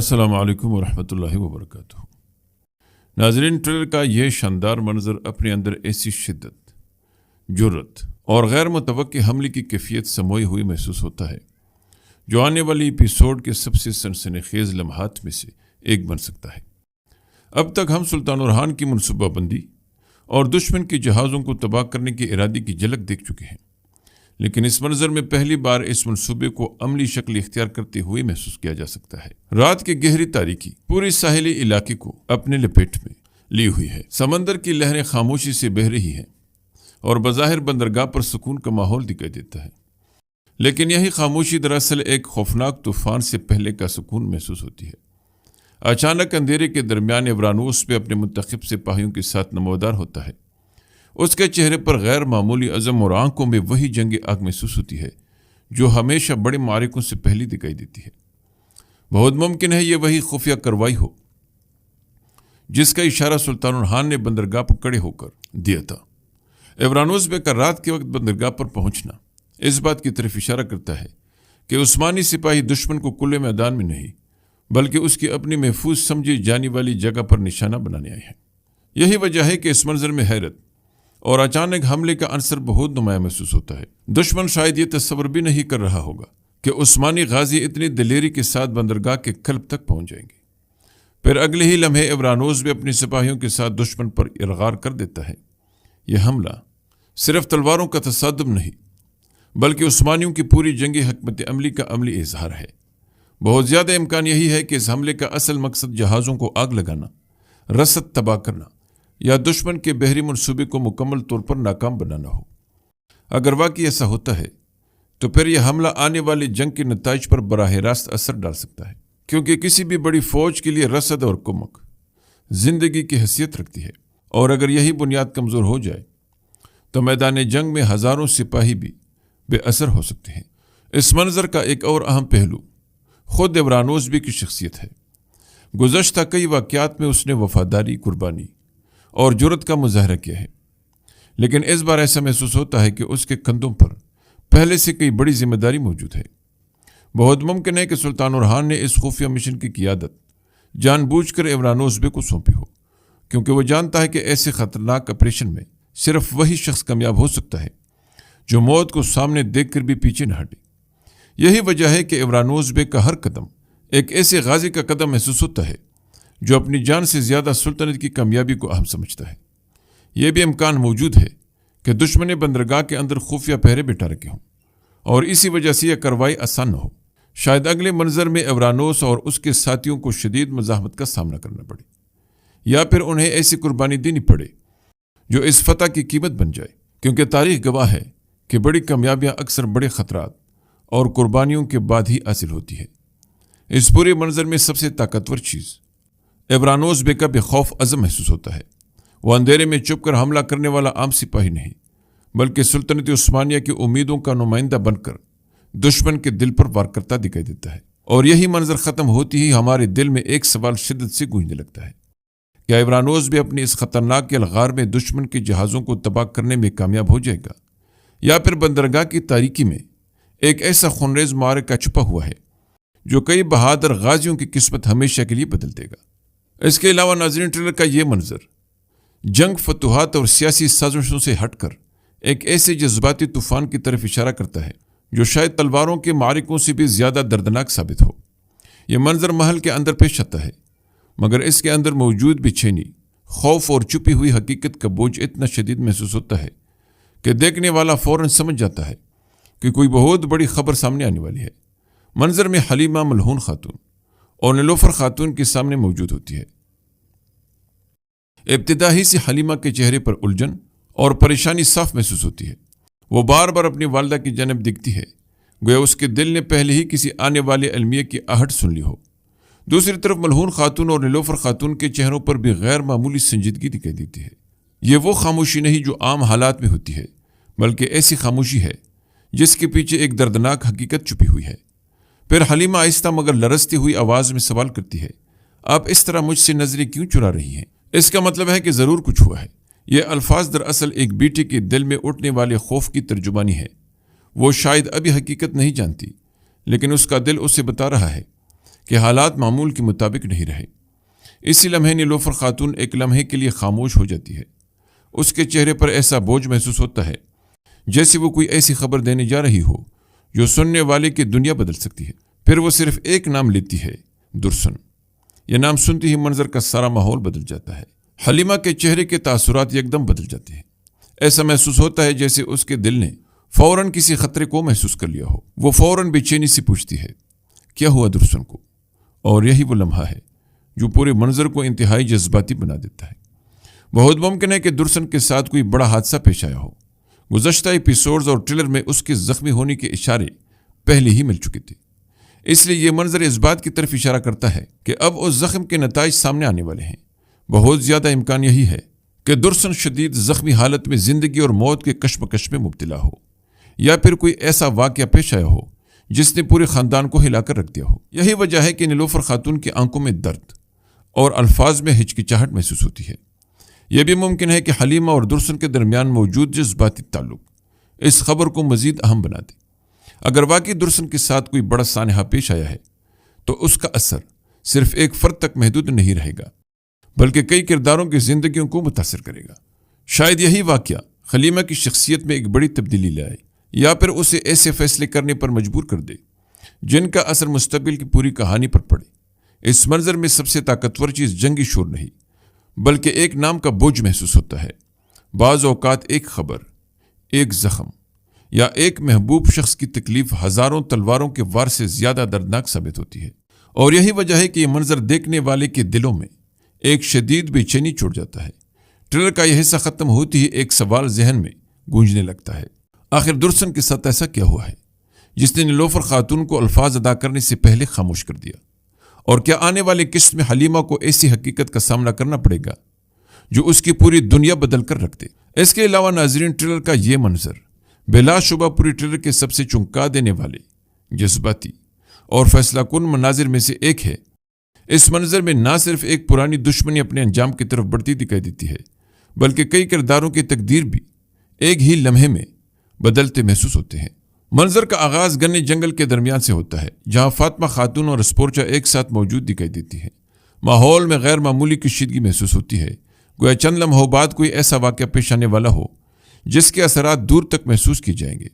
السلام علیکم ورحمۃ اللہ وبرکاتہ۔ ناظرین، ٹریلر کا یہ شاندار منظر اپنے اندر ایسی شدت، جرت اور غیر متوقع حملے کی کیفیت سموئی ہوئی محسوس ہوتا ہے جو آنے والی ایپیسوڈ کے سب سے سنسنی خیز لمحات میں سے ایک بن سکتا ہے۔ اب تک ہم سلطان اورحان کی منصوبہ بندی اور دشمن کے جہازوں کو تباہ کرنے کے ارادے کی جھلک دیکھ چکے ہیں، لیکن اس منظر میں پہلی بار اس منصوبے کو عملی شکل اختیار کرتے ہوئے محسوس کیا جا سکتا ہے۔ رات کی گہری تاریکی پوری ساحلی علاقے کو اپنے لپیٹ میں لی ہوئی ہے۔ سمندر کی لہریں خاموشی سے بہہ رہی ہیں اور بظاہر بندرگاہ پر سکون کا ماحول دکھائی دیتا ہے، لیکن یہی خاموشی دراصل ایک خوفناک طوفان سے پہلے کا سکون محسوس ہوتی ہے۔ اچانک اندھیرے کے درمیان ایورانوس پہ اپنے منتخب سپاہیوں کے ساتھ نمودار ہوتا ہے۔ اس کے چہرے پر غیر معمولی عزم اور آنکھوں میں وہی جنگ آگ محسوس ہوتی ہے جو ہمیشہ بڑے معرکوں سے پہلی دکھائی دیتی ہے۔ بہت ممکن ہے یہ وہی خفیہ کارروائی ہو جس کا اشارہ سلطان اورحان نے بندرگاہ پر کھڑے ہو کر دیا تھا۔ ایورانوس بے کا رات کے وقت بندرگاہ پر پہنچنا اس بات کی طرف اشارہ کرتا ہے کہ عثمانی سپاہی دشمن کو کھلے میدان میں نہیں بلکہ اس کی اپنی محفوظ سمجھی جانے والی جگہ پر نشانہ بنانے آئے ہیں۔ یہی وجہ ہے کہ اس منظر میں حیرت اور اچانک حملے کا عنصر بہت نمایاں محسوس ہوتا ہے۔ دشمن شاید یہ تصور بھی نہیں کر رہا ہوگا کہ عثمانی غازی اتنی دلیری کے ساتھ بندرگاہ کے قلب تک پہنچ جائیں گے۔ پھر اگلے ہی لمحے ایورانوس بھی اپنی سپاہیوں کے ساتھ دشمن پر ارغار کر دیتا ہے۔ یہ حملہ صرف تلواروں کا تصادم نہیں بلکہ عثمانیوں کی پوری جنگی حکمت عملی کا عملی اظہار ہے۔ بہت زیادہ امکان یہی ہے کہ اس حملے کا اصل مقصد جہازوں کو آگ لگانا، رسد تباہ کرنا یا دشمن کے بحری منصوبے کو مکمل طور پر ناکام بنانا ہو۔ اگر واقعی ایسا ہوتا ہے تو پھر یہ حملہ آنے والی جنگ کے نتائج پر براہ راست اثر ڈال سکتا ہے، کیونکہ کسی بھی بڑی فوج کے لیے رسد اور کمک زندگی کی حیثیت رکھتی ہے، اور اگر یہی بنیاد کمزور ہو جائے تو میدان جنگ میں ہزاروں سپاہی بھی بے اثر ہو سکتے ہیں۔ اس منظر کا ایک اور اہم پہلو خود ایورانوس بھی کی شخصیت ہے۔ گزشتہ کئی واقعات میں اس نے وفاداری، قربانی اور جرت کا مظاہرہ کیا ہے، لیکن اس بار ایسا محسوس ہوتا ہے کہ اس کے کندھوں پر پہلے سے کئی بڑی ذمہ داری موجود ہے۔ بہت ممکن ہے کہ سلطان اورحان نے اس خفیہ مشن کی قیادت جان بوجھ کر ایورانوس بے کو سونپی ہو، کیونکہ وہ جانتا ہے کہ ایسے خطرناک آپریشن میں صرف وہی شخص کامیاب ہو سکتا ہے جو موت کو سامنے دیکھ کر بھی پیچھے نہ ہٹے۔ یہی وجہ ہے کہ ایورانوس بے کا ہر قدم ایک ایسے غازی کا قدم محسوس ہوتا ہے جو اپنی جان سے زیادہ سلطنت کی کامیابی کو اہم سمجھتا ہے۔ یہ بھی امکان موجود ہے کہ دشمن بندرگاہ کے اندر خفیہ پہرے بٹھا رکھے ہوں اور اسی وجہ سے یہ کارروائی آسان نہ ہو۔ شاید اگلے منظر میں ایورانوس اور اس کے ساتھیوں کو شدید مزاحمت کا سامنا کرنا پڑے، یا پھر انہیں ایسی قربانی دینی پڑے جو اس فتح کی قیمت بن جائے، کیونکہ تاریخ گواہ ہے کہ بڑی کامیابیاں اکثر بڑے خطرات اور قربانیوں کے بعد ہی حاصل ہوتی ہے۔ اس پورے منظر میں سب سے طاقتور چیز ایورانوس بے کا بے خوف عزم محسوس ہوتا ہے۔ وہ اندھیرے میں چھپ کر حملہ کرنے والا عام سپاہی نہیں بلکہ سلطنت عثمانیہ کی امیدوں کا نمائندہ بن کر دشمن کے دل پر وار کرتا دکھائی دیتا ہے۔ اور یہی منظر ختم ہوتی ہی ہمارے دل میں ایک سوال شدت سے گونجنے لگتا ہے: کیا ایورانوس بھی اپنی اس خطرناک الغار میں دشمن کے جہازوں کو تباہ کرنے میں کامیاب ہو جائے گا، یا پھر بندرگاہ کی تاریکی میں ایک ایسا خونریز معرکہ چھپا ہوا ہے جو کئی بہادر غازیوں کی قسمت ہمیشہ کے لیے بدل دے گا؟ اس کے علاوہ ناظرین، ٹریلر کا یہ منظر جنگ، فتوحات اور سیاسی سازشوں سے ہٹ کر ایک ایسے جذباتی طوفان کی طرف اشارہ کرتا ہے جو شاید تلواروں کے معرکوں سے بھی زیادہ دردناک ثابت ہو۔ یہ منظر محل کے اندر پیش آتا ہے، مگر اس کے اندر موجود بے چینی، خوف اور چھپی ہوئی حقیقت کا بوجھ اتنا شدید محسوس ہوتا ہے کہ دیکھنے والا فوراً سمجھ جاتا ہے کہ کوئی بہت بڑی خبر سامنے آنے والی ہے۔ منظر میں حلیمہ ملعون خاتون اور نیلوفر خاتون کے سامنے موجود ہوتی ہے۔ ابتدا ہی سے حلیمہ کے چہرے پر الجھن اور پریشانی صاف محسوس ہوتی ہے۔ وہ بار بار اپنی والدہ کی جانب دیکھتی ہے، گویا اس کے دل نے پہلے ہی کسی آنے والے المیہ کی آہٹ سن لی ہو۔ دوسری طرف ملعون خاتون اور نیلوفر خاتون کے چہروں پر بھی غیر معمولی سنجیدگی دکھائی دیتی ہے۔ یہ وہ خاموشی نہیں جو عام حالات میں ہوتی ہے، بلکہ ایسی خاموشی ہے جس کے پیچھے ایک دردناک حقیقت چھپی ہوئی ہے۔ پھر حلیمہ آہستہ مگر لرزتی ہوئی آواز میں سوال کرتی ہے: آپ اس طرح مجھ سے نظریں کیوں چرا رہی ہیں؟ اس کا مطلب ہے کہ ضرور کچھ ہوا ہے۔ یہ الفاظ دراصل ایک بیٹی کے دل میں اٹھنے والے خوف کی ترجمانی ہے۔ وہ شاید ابھی حقیقت نہیں جانتی، لیکن اس کا دل اسے بتا رہا ہے کہ حالات معمول کے مطابق نہیں رہے۔ اسی لمحے نیلوفر خاتون ایک لمحے کے لیے خاموش ہو جاتی ہے۔ اس کے چہرے پر ایسا بوجھ محسوس ہوتا ہے جیسے وہ کوئی ایسی خبر دینے جا رہی ہو جو سننے والے کی دنیا بدل سکتی ہے۔ پھر وہ صرف ایک نام لیتی ہے، درسن۔ یہ نام سنتے ہی منظر کا سارا ماحول بدل جاتا ہے۔ حلیمہ کے چہرے کے تاثرات یکدم بدل جاتے ہیں۔ ایسا محسوس ہوتا ہے جیسے اس کے دل نے فوراً کسی خطرے کو محسوس کر لیا ہو۔ وہ فوراً بے چینی سے پوچھتی ہے، کیا ہوا درسن کو؟ اور یہی وہ لمحہ ہے جو پورے منظر کو انتہائی جذباتی بنا دیتا ہے۔ بہت ممکن ہے کہ درسن کے ساتھ کوئی بڑا حادثہ پیش آیا ہو۔ گزشتہ ایپیسوڈز اور ٹریلر میں اس کے زخمی ہونے کے اشارے پہلے ہی مل چکے تھے، اس لیے یہ منظر اس بات کی طرف اشارہ کرتا ہے کہ اب اس زخم کے نتائج سامنے آنے والے ہیں۔ بہت زیادہ امکان یہی ہے کہ درسن شدید زخمی حالت میں زندگی اور موت کے کشمکش میں مبتلا ہو، یا پھر کوئی ایسا واقعہ پیش آیا ہو جس نے پورے خاندان کو ہلا کر رکھ دیا ہو۔ یہی وجہ ہے کہ نیلوفر خاتون کی آنکھوں میں درد اور الفاظ میں ہچکچاہٹ محسوس ہوتی ہے۔ یہ بھی ممکن ہے کہ حلیمہ اور درسن کے درمیان موجود جذباتی تعلق اس خبر کو مزید اہم بنا دے۔ اگر واقعی درسن کے ساتھ کوئی بڑا سانحہ پیش آیا ہے تو اس کا اثر صرف ایک فرد تک محدود نہیں رہے گا، بلکہ کئی کرداروں کی زندگیوں کو متاثر کرے گا۔ شاید یہی واقعہ حلیمہ کی شخصیت میں ایک بڑی تبدیلی لائے، یا پھر اسے ایسے فیصلے کرنے پر مجبور کر دے جن کا اثر مستقبل کی پوری کہانی پر پڑے۔ اس منظر میں سب سے طاقتور چیز جنگی شور نہیں، بلکہ ایک نام کا بوجھ محسوس ہوتا ہے۔ بعض اوقات ایک خبر، ایک زخم یا ایک محبوب شخص کی تکلیف ہزاروں تلواروں کے وار سے زیادہ دردناک ثابت ہوتی ہے، اور یہی وجہ ہے کہ یہ منظر دیکھنے والے کے دلوں میں ایک شدید بے چینی چھوڑ جاتا ہے۔ ٹریلر کا یہ حصہ ختم ہوتی ہی ایک سوال ذہن میں گونجنے لگتا ہے، آخر درسن کے ساتھ ایسا کیا ہوا ہے جس نے نیلوفر خاتون کو الفاظ ادا کرنے سے پہلے خاموش کر دیا؟ اور کیا آنے والے قسط میں حلیمہ کو ایسی حقیقت کا سامنا کرنا پڑے گا جو اس کی پوری دنیا بدل کر رکھ دے؟ اس کے علاوہ ناظرین، ٹریلر کا یہ منظر بلا شبہ پوری ٹریلر کے سب سے چونکا دینے والے، جذباتی اور فیصلہ کن مناظر میں سے ایک ہے۔ اس منظر میں نہ صرف ایک پرانی دشمنی اپنے انجام کی طرف بڑھتی دکھائی دیتی ہے، بلکہ کئی کرداروں کی تقدیر بھی ایک ہی لمحے میں بدلتے محسوس ہوتے ہیں۔ منظر کا آغاز گنے جنگل کے درمیان سے ہوتا ہے، جہاں فاطمہ خاتون اور اسپورچا ایک ساتھ موجود دکھائی دیتی ہے۔ ماحول میں غیر معمولی کشیدگی محسوس ہوتی ہے، گویا چند لمحوں بعد کوئی ایسا واقعہ پیش آنے والا ہو جس کے اثرات دور تک محسوس کیے جائیں گے۔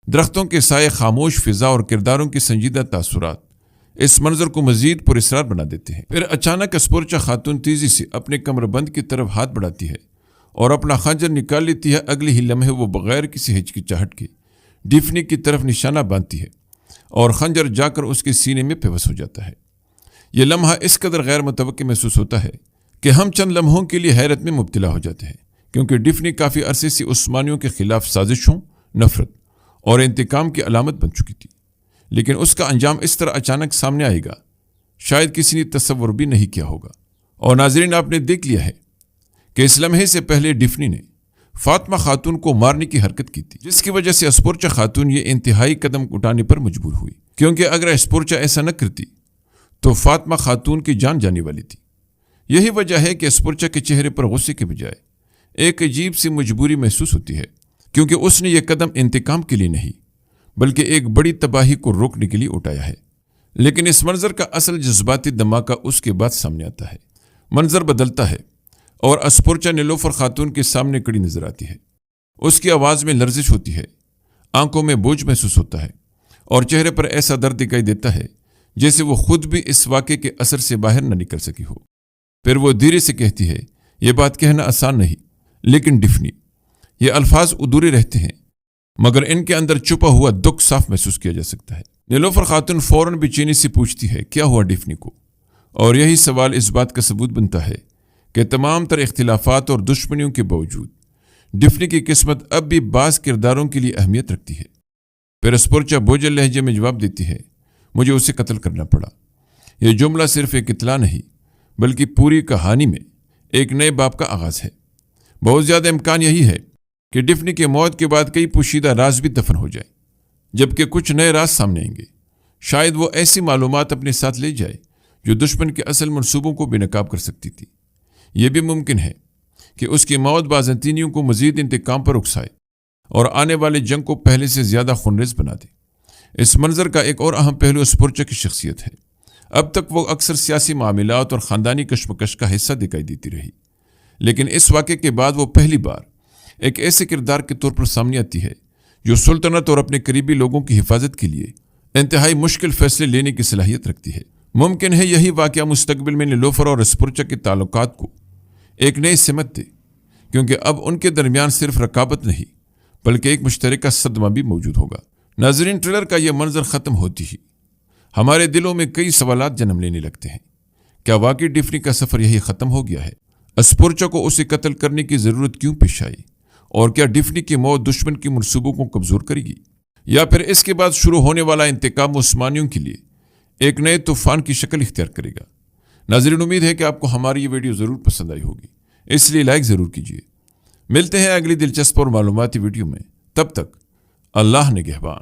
درختوں کے سائے، خاموش فضا اور کرداروں کے سنجیدہ تاثرات اس منظر کو مزید پراسرار بنا دیتے ہیں۔ پھر اچانک اسپورچا خاتون تیزی سے اپنے کمر بند کی طرف ہاتھ بڑھاتی ہے اور اپنا خنجر نکال لیتی ہے۔ اگلے ہی لمحے وہ بغیر کسی ہچکچاہٹ کے ڈیفنی کی طرف نشانہ باندھتی ہے اور خنجر جا کر اس کے سینے میں پیوست ہو جاتا ہے۔ یہ لمحہ اس قدر غیر متوقع محسوس ہوتا ہے کہ ہم چند لمحوں کے لیے حیرت میں مبتلا ہو جاتے ہیں، کیونکہ ڈیفنی کافی عرصے سے عثمانیوں کے خلاف سازشوں، نفرت اور انتقام کی علامت بن چکی تھی، لیکن اس کا انجام اس طرح اچانک سامنے آئے گا شاید کسی نے تصور بھی نہیں کیا ہوگا۔ اور ناظرین، آپ نے دیکھ لیا ہے کہ اس لمحے سے پہلے ڈیفنی نے فاطمہ خاتون کو مارنے کی حرکت کی تھی، جس کی وجہ سے اسپورچا خاتون یہ انتہائی قدم اٹھانے پر مجبور ہوئی، کیونکہ اگر اسپورچا ایسا نہ کرتی تو فاطمہ خاتون کی جان جانے والی تھی۔ یہی وجہ ہے کہ اسپورچا کے چہرے پر غصے کے بجائے ایک عجیب سی مجبوری محسوس ہوتی ہے، کیونکہ اس نے یہ قدم انتقام کے لیے نہیں بلکہ ایک بڑی تباہی کو روکنے کے لیے اٹھایا ہے۔ لیکن اس منظر کا اصل جذباتی دھماکہ اس کے بعد سامنے آتا ہے۔ منظر بدلتا ہے اور اسپورچا نیلوفر خاتون کے سامنے کڑی نظر آتی ہے۔ اس کی آواز میں لرزش ہوتی ہے، آنکھوں میں بوجھ محسوس ہوتا ہے اور چہرے پر ایسا درد دکھائی دیتا ہے جیسے وہ خود بھی اس واقعے کے اثر سے باہر نہ نکل سکی ہو۔ پھر وہ دھیرے سے کہتی ہے، یہ بات کہنا آسان نہیں، لیکن ڈیفنی، یہ الفاظ ادھورے رہتے ہیں مگر ان کے اندر چھپا ہوا دکھ صاف محسوس کیا جا سکتا ہے۔ نیلوفر خاتون فوراً بے چینی سے پوچھتی ہے، کیا ہوا ڈیفنی کو؟ اور یہی سوال اس بات کا ثبوت بنتا ہے کہ تمام تر اختلافات اور دشمنیوں کے باوجود ڈیفنی کی قسمت اب بھی بعض کرداروں کے لیے اہمیت رکھتی ہے۔ پھر اسپورچا بوجھل لہجے میں جواب دیتی ہے، مجھے اسے قتل کرنا پڑا۔ یہ جملہ صرف ایک اطلاع نہیں بلکہ پوری کہانی میں ایک نئے باب کا آغاز ہے۔ بہت زیادہ امکان یہی ہے کہ ڈیفنی کے موت کے بعد کئی پوشیدہ راز بھی دفن ہو جائیں، جبکہ کچھ نئے راز سامنے آئیں گے۔ شاید وہ ایسی معلومات اپنے ساتھ لے جائے جو دشمن کے اصل منصوبوں کو بے نقاب کر سکتی تھی۔ یہ بھی ممکن ہے کہ اس کی موت بازنطینیوں کو مزید انتقام پر اکسائے اور آنے والے جنگ کو پہلے سے زیادہ خونریز بنا دے۔ اس منظر کا ایک اور اہم پہلو اسپورچا کی شخصیت ہے۔ اب تک وہ اکثر سیاسی معاملات اور خاندانی کشمکش کا حصہ دکھائی دیتی رہی، لیکن اس واقعے کے بعد وہ پہلی بار ایک ایسے کردار کے طور پر سامنے آتی ہے جو سلطنت اور اپنے قریبی لوگوں کی حفاظت کے لیے انتہائی مشکل فیصلے لینے کی صلاحیت رکھتی ہے۔ ممکن ہے یہی واقعہ مستقبل میں نیلوفر اور اسپرچا کے تعلقات کو ایک نئی سمت دے، کیونکہ اب ان کے درمیان صرف رقابت نہیں بلکہ ایک مشترکہ صدمہ بھی موجود ہوگا۔ ناظرین، ٹریلر کا یہ منظر ختم ہوتی ہی ہمارے دلوں میں کئی سوالات جنم لینے لگتے ہیں۔ کیا واقعی ڈیفنی کا سفر یہی ختم ہو گیا ہے؟ اسپرچا کو اسے قتل کرنے کی ضرورت کیوں پیش آئی؟ اور کیا ڈیفنی کی موت دشمن کے منصوبوں کو کمزور کرے گی، یا پھر اس کے بعد شروع ہونے والا انتقام عثمانیوں کے لیے ایک نئے طوفان کی شکل اختیار کرے گا؟ ناظرین، امید ہے کہ آپ کو ہماری یہ ویڈیو ضرور پسند آئی ہوگی، اس لیے لائک ضرور کیجیے۔ ملتے ہیں اگلی دلچسپ اور معلوماتی ویڈیو میں، تب تک اللہ نگہبان۔